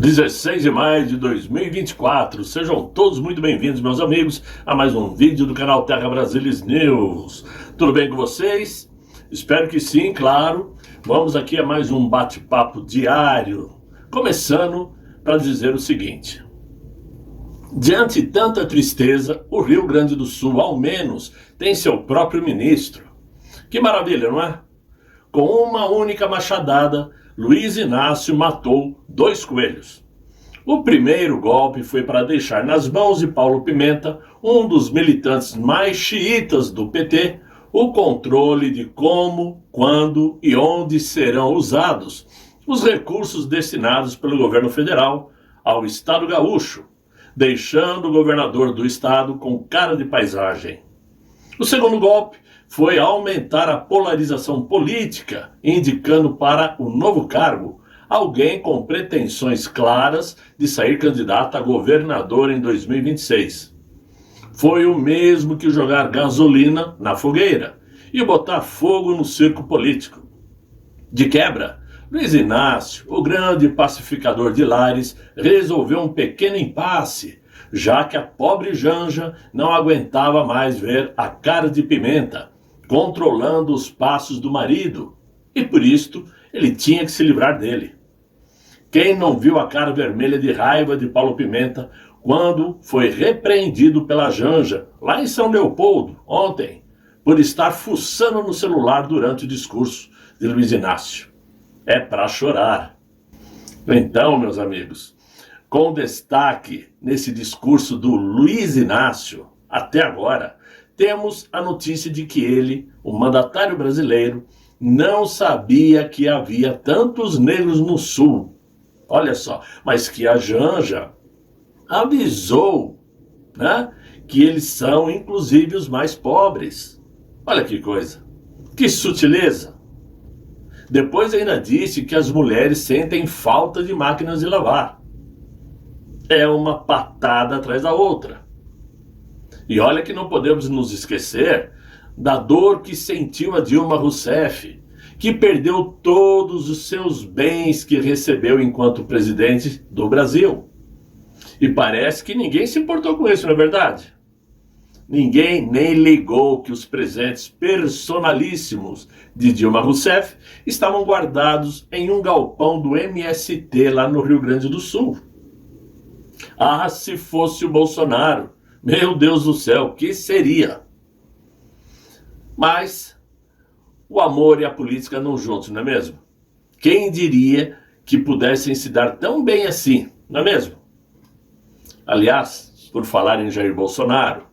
16 de maio de 2024, sejam todos muito bem-vindos, meus amigos, a mais um vídeo do canal Terra Brasilis News. Tudo bem com vocês? Espero que sim, claro. Vamos aqui a mais um bate-papo diário, começando para dizer o seguinte: diante de tanta tristeza, o Rio Grande do Sul, ao menos, tem seu próprio ministro. Que maravilha, não é? Com uma única machadada, Luiz Inácio matou 2 coelhos. O primeiro golpe foi para deixar nas mãos de Paulo Pimenta, um dos militantes mais xiitas do PT, o controle de como, quando e onde serão usados os recursos destinados pelo governo federal ao Estado gaúcho, deixando o governador do estado com cara de paisagem. O segundo golpe foi aumentar a polarização política, indicando para o novo cargo alguém com pretensões claras de sair candidato a governador em 2026. Foi o mesmo que jogar gasolina na fogueira e botar fogo no circo político. De quebra, Luiz Inácio, o grande pacificador de Lares, resolveu um pequeno impasse, já que a pobre Janja não aguentava mais ver a cara de Pimenta controlando os passos do marido, e por isto ele tinha que se livrar dele. Quem não viu a cara vermelha de raiva de Paulo Pimenta quando foi repreendido pela Janja, lá em São Leopoldo, ontem, por estar fuçando no celular durante o discurso de Luiz Inácio? É para chorar. Então, meus amigos, com destaque nesse discurso do Luiz Inácio, até agora, temos a notícia de que ele, o mandatário brasileiro, não sabia que havia tantos negros no Sul. Olha só, mas que a Janja avisou, né, que eles são, inclusive, os mais pobres. Olha que coisa, que sutileza. Depois ainda disse que as mulheres sentem falta de máquinas de lavar. É uma patada atrás da outra. E olha que não podemos nos esquecer da dor que sentiu a Dilma Rousseff, que perdeu todos os seus bens que recebeu enquanto presidente do Brasil. E parece que ninguém se importou com isso, não é verdade? Ninguém nem ligou que os presentes personalíssimos de Dilma Rousseff estavam guardados em um galpão do MST lá no Rio Grande do Sul. Ah, se fosse o Bolsonaro! Meu Deus do céu, o que seria? Mas o amor e a política não juntos, não é mesmo? Quem diria que pudessem se dar tão bem assim, não é mesmo? Aliás, por falar em Jair Bolsonaro,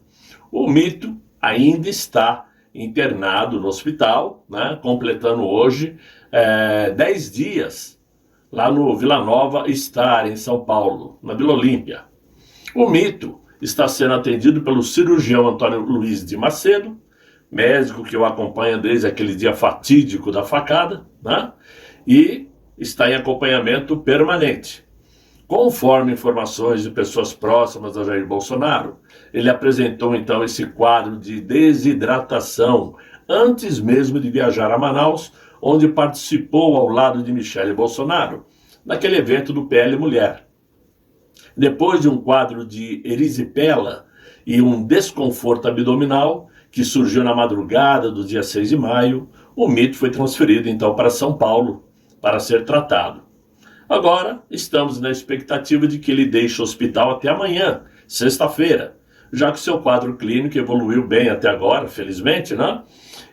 o mito ainda está internado no hospital, né, completando hoje 10 dias, lá no Vila Nova Star, em São Paulo, na Vila Olímpia. O mito está sendo atendido pelo cirurgião Antônio Luiz de Macedo, médico que o acompanha desde aquele dia fatídico da facada, né? E está em acompanhamento permanente. Conforme informações de pessoas próximas a Jair Bolsonaro, ele apresentou então esse quadro de desidratação antes mesmo de viajar a Manaus, onde participou ao lado de Michele Bolsonaro, naquele evento do PL Mulher. Depois de um quadro de erisipela e um desconforto abdominal que surgiu na madrugada do dia 6 de maio, o mito foi transferido então para São Paulo para ser tratado. Agora estamos na expectativa de que ele deixe o hospital até amanhã, sexta-feira, já que seu quadro clínico evoluiu bem até agora, felizmente, né?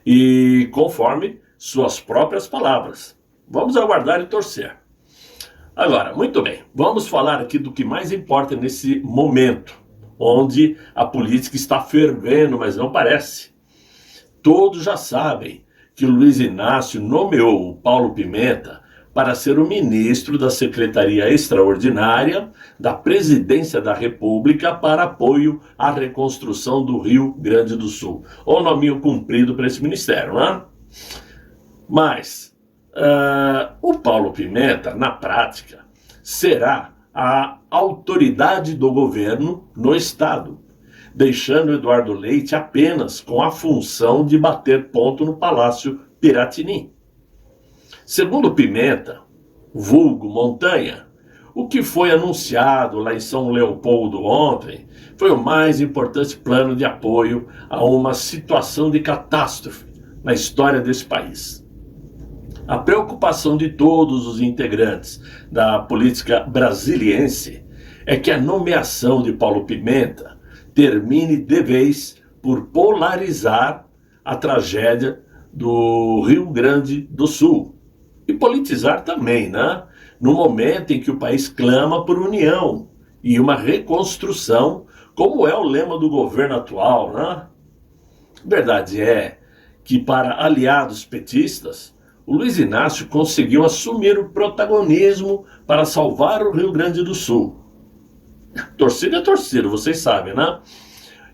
E conforme suas próprias palavras. Vamos aguardar e torcer. Agora, muito bem, vamos falar aqui do que mais importa nesse momento, onde a política está fervendo, mas não parece. Todos já sabem que o Luiz Inácio nomeou o Paulo Pimenta para ser o ministro da Secretaria Extraordinária da Presidência da República para apoio à reconstrução do Rio Grande do Sul. O nominho cumprido para esse ministério, né? Mas o Paulo Pimenta, na prática, será a autoridade do governo no Estado, deixando Eduardo Leite apenas com a função de bater ponto no Palácio Piratini. Segundo Pimenta, vulgo Montanha, O que foi anunciado lá em São Leopoldo ontem foi o mais importante plano de apoio a uma situação de catástrofe na história desse país. A preocupação de todos os integrantes da política brasiliense é que a nomeação de Paulo Pimenta termine de vez por polarizar a tragédia do Rio Grande do Sul. E politizar também, né? No momento em que o país clama por união e uma reconstrução, como é o lema do governo atual, né? Verdade é que, para aliados petistas, o Luiz Inácio conseguiu assumir o protagonismo para salvar o Rio Grande do Sul. Torcida é torcida, vocês sabem, né?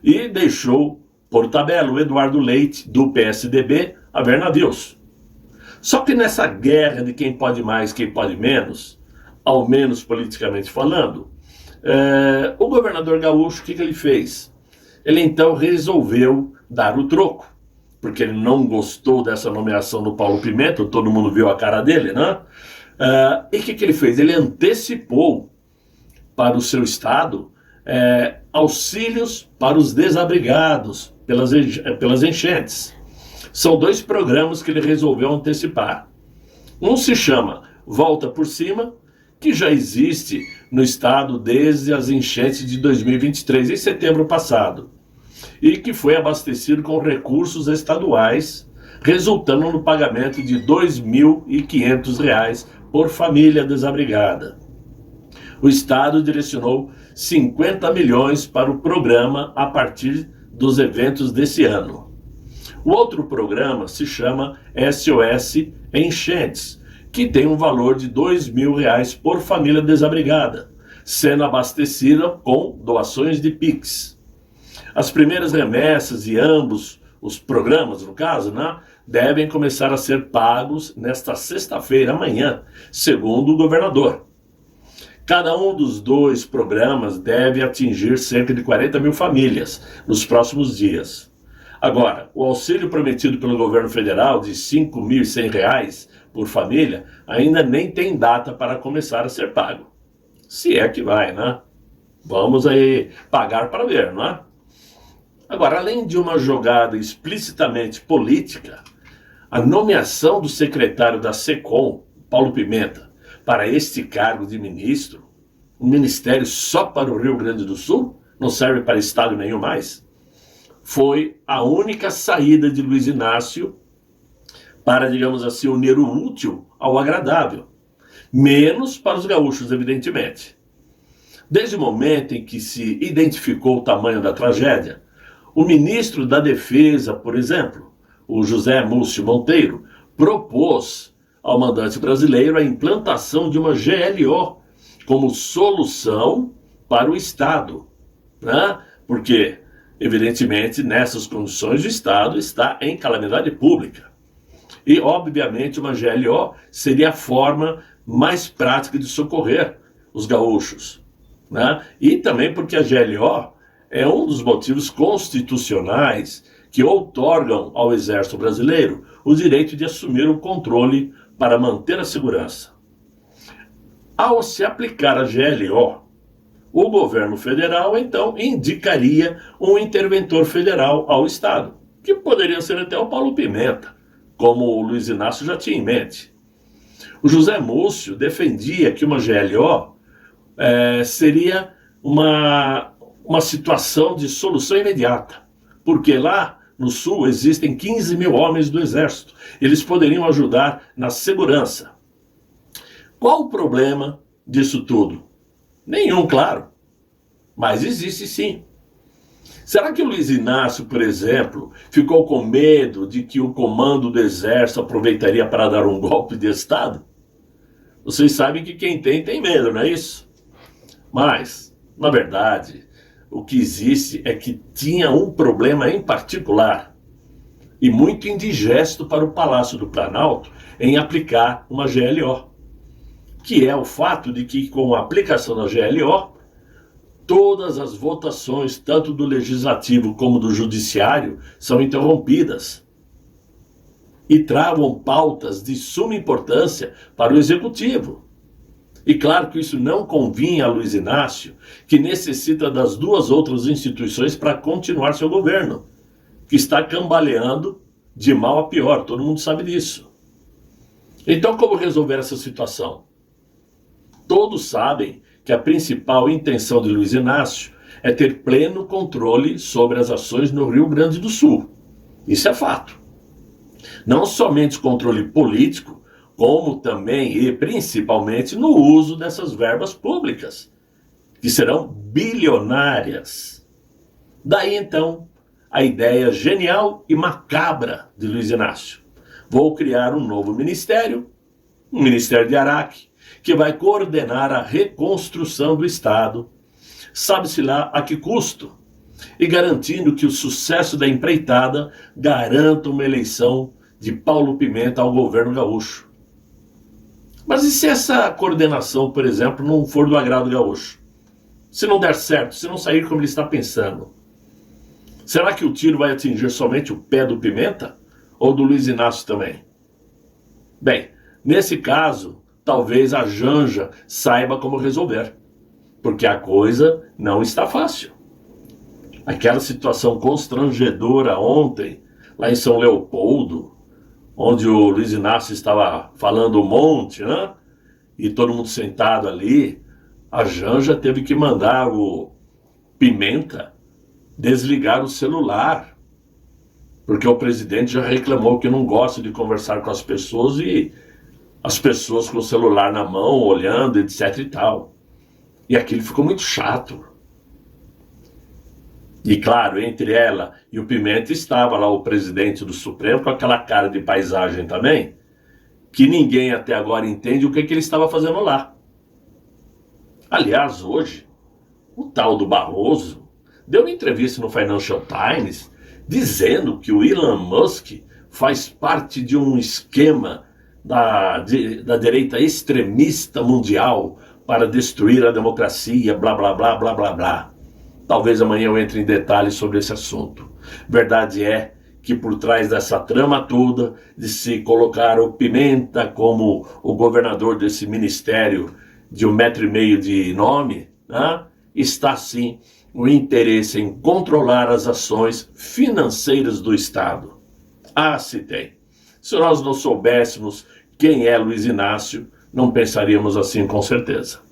E deixou, por tabela, o Eduardo Leite, do PSDB, a ver navios. Só que nessa guerra de quem pode mais, quem pode menos, ao menos politicamente falando, o governador gaúcho, o que ele fez? Ele então resolveu dar o troco, porque ele não gostou dessa nomeação do Paulo Pimenta, todo mundo viu a cara dele, né? E o que ele fez? Ele antecipou para o seu estado auxílios para os desabrigados pelas enchentes. São 2 programas que ele resolveu antecipar. Um se chama Volta por Cima, que já existe no estado desde as enchentes de 2023, em setembro passado, e que foi abastecido com recursos estaduais, resultando no pagamento de R$ 2.500 por família desabrigada. O estado direcionou 50 milhões para o programa a partir dos eventos desse ano. O outro programa se chama SOS Enchentes, que tem um valor de R$ 2.000 por família desabrigada, sendo abastecida com doações de Pix. As primeiras remessas de ambos os programas, no caso, né, devem começar a ser pagos nesta sexta-feira, amanhã, segundo o governador. Cada um dos 2 programas deve atingir cerca de 40 mil famílias nos próximos dias. Agora, o auxílio prometido pelo governo federal de R$ 5.100 por família ainda nem tem data para começar a ser pago. Se é que vai, né? Vamos aí pagar para ver, não é? Agora, além de uma jogada explicitamente política, a nomeação do secretário da SECOM, Paulo Pimenta, para este cargo de ministro, um ministério só para o Rio Grande do Sul, não serve para estado nenhum mais, foi a única saída de Luiz Inácio para, digamos assim, unir o útil ao agradável, menos para os gaúchos, evidentemente. Desde o momento em que se identificou o tamanho da tragédia, o ministro da Defesa, por exemplo, o José Múcio Monteiro, propôs ao mandante brasileiro a implantação de uma GLO como solução para o Estado, né? Porque, evidentemente, nessas condições o Estado está em calamidade pública. E, obviamente, uma GLO seria a forma mais prática de socorrer os gaúchos, né? E também porque a GLO é um dos motivos constitucionais que outorgam ao Exército Brasileiro o direito de assumir o controle para manter a segurança. Ao se aplicar a GLO, o governo federal, então, indicaria um interventor federal ao Estado, que poderia ser até o Paulo Pimenta, como o Luiz Inácio já tinha em mente. O José Múcio defendia que uma GLO seria uma situação de solução imediata, porque lá no Sul existem 15 mil homens do Exército. Eles poderiam ajudar na segurança. Qual o problema disso tudo? Nenhum, claro. Mas existe sim. Será que o Luiz Inácio, por exemplo, ficou com medo de que o comando do Exército aproveitaria para dar um golpe de Estado? Vocês sabem que quem tem medo, não é isso? Mas, na verdade, o que existe é que tinha um problema em particular e muito indigesto para o Palácio do Planalto em aplicar uma GLO, que é o fato de que, com a aplicação da GLO, todas as votações, tanto do Legislativo como do Judiciário, são interrompidas e travam pautas de suma importância para o Executivo. E claro que isso não convinha a Luiz Inácio, que necessita das duas outras instituições para continuar seu governo, que está cambaleando de mal a pior, todo mundo sabe disso. Então, como resolver essa situação? Todos sabem que a principal intenção de Luiz Inácio é ter pleno controle sobre as ações no Rio Grande do Sul. Isso é fato. Não somente controle político, como também e principalmente no uso dessas verbas públicas, que serão bilionárias. Daí então a ideia genial e macabra de Luiz Inácio. Vou criar um novo ministério, um Ministério de Araque, que vai coordenar a reconstrução do Estado, sabe-se lá a que custo, e garantindo que o sucesso da empreitada garanta uma eleição de Paulo Pimenta ao governo gaúcho. Mas e se essa coordenação, por exemplo, não for do agrado gaúcho? Se não der certo, se não sair como ele está pensando, será que o tiro vai atingir somente o pé do Pimenta? Ou do Luiz Inácio também? Bem, nesse caso, talvez a Janja saiba como resolver, porque a coisa não está fácil. Aquela situação constrangedora ontem, lá em São Leopoldo, onde o Luiz Inácio estava falando um monte, né? E todo mundo sentado ali, a Janja teve que mandar o Pimenta desligar o celular, porque o presidente já reclamou que não gosta de conversar com as pessoas e as pessoas com o celular na mão, olhando, etc e tal. E aquilo ficou muito chato. E claro, entre ela e o Pimenta estava lá o presidente do Supremo com aquela cara de paisagem também, que ninguém até agora entende o que ele estava fazendo lá. Aliás, hoje, o tal do Barroso deu uma entrevista no Financial Times dizendo que o Elon Musk faz parte de um esquema da direita extremista mundial para destruir a democracia, blá, blá, blá, blá, blá, blá. Talvez amanhã eu entre em detalhes sobre esse assunto. Verdade é que por trás dessa trama toda, de se colocar o Pimenta como o governador desse ministério de 1,5 metro de nome, né, está sim o interesse em controlar as ações financeiras do Estado. Ah, se tem. Se nós não soubéssemos quem é Luiz Inácio, não pensaríamos assim com certeza.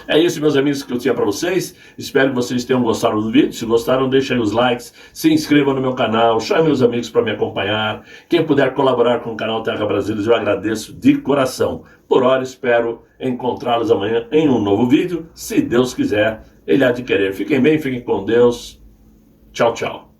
É isso, meus amigos, que eu tinha para vocês. Espero que vocês tenham gostado do vídeo. Se gostaram, deixem os likes, se inscrevam no meu canal, chame os amigos para me acompanhar. Quem puder colaborar com o canal Terra Brasilis, eu agradeço de coração. Por hora, espero encontrá-los amanhã em um novo vídeo. Se Deus quiser, Ele há de querer. Fiquem bem, fiquem com Deus. Tchau, tchau.